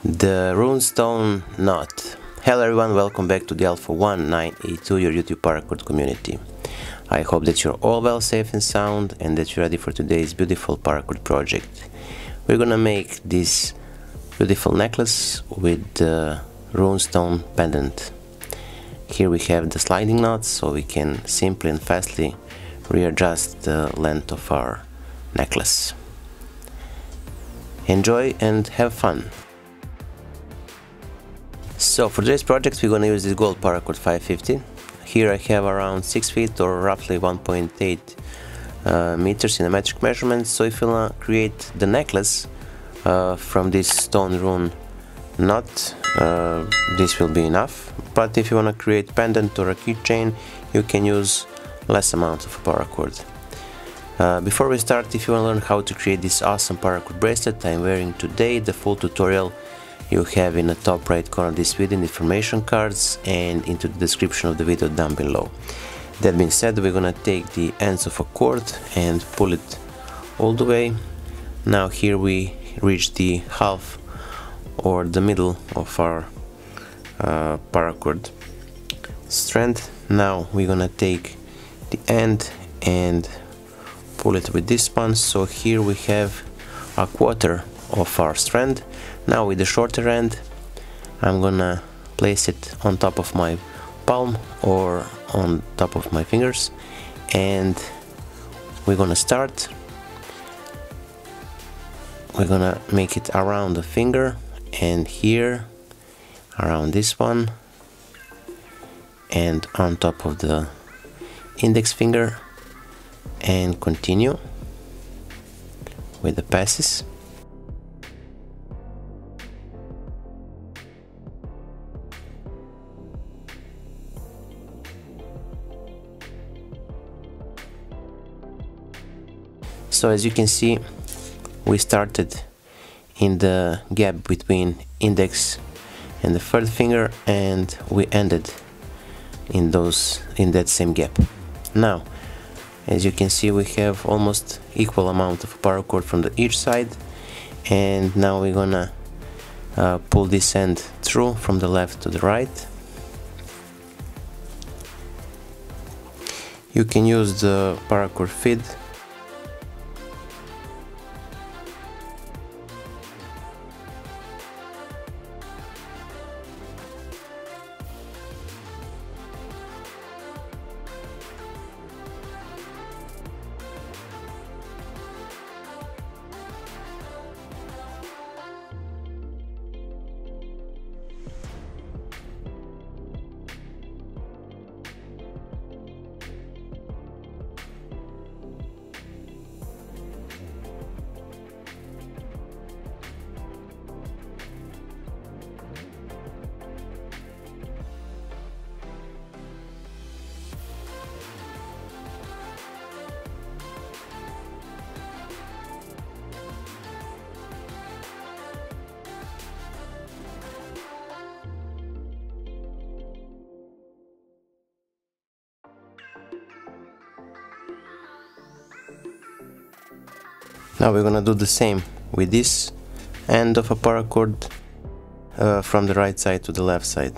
The Runestone knot. Hello everyone, welcome back to the Alpha One982, your YouTube paracord community. I hope that you're all well, safe and sound, and that you're ready for today's beautiful paracord project. We're gonna make this beautiful necklace with the Runestone pendant. Here we have the sliding knots, so we can simply and fastly readjust the length of our necklace. Enjoy and have fun! So for today's project we're going to use this gold Paracord 550. Here I have around 6 feet or roughly 1.8 meters in a metric measurement. So if you want to create the necklace from this stone rune knot, this will be enough. But if you want to create pendant or a keychain, you can use less amount of paracord. Before we start, if you want to learn how to create this awesome paracord bracelet I'm wearing today, the full tutorial you have in the top right corner of this video in the information cards and into the description of the video down below. That being said, we're gonna take the ends of a cord and pull it all the way. Now here we reach the half or the middle of our paracord strand. Now we're gonna take the end and pull it with this one. So here we have a quarter of our strand. Now with the shorter end I'm gonna place it on top of my palm or on top of my fingers, and we're gonna start. We're gonna make it around the finger and here around this one and on top of the index finger, and continue with the passes. So as you can see, we started in the gap between index and the third finger, and we ended in that same gap. Now, as you can see, we have almost equal amount of paracord from each side, and now we're gonna pull this end through from the left to the right. You can use the paracord feed. Now we're gonna do the same with this end of a paracord from the right side to the left side.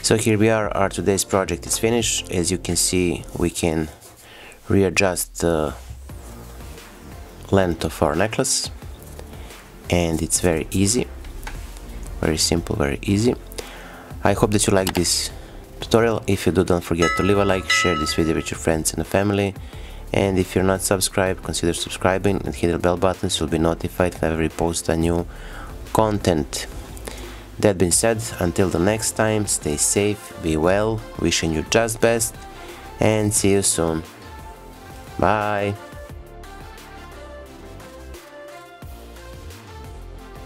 So here we are, our today's project is finished. As you can see, we can readjust the length of our necklace, and it's very easy, very simple, very easy. I hope that you like this tutorial. If you do, don't forget to leave a like, share this video with your friends and family, and if you're not subscribed, consider subscribing and hit the bell button so you'll be notified whenever we post a new content. That being said, until the next time, stay safe, be well, wishing you just best, and see you soon. Bye.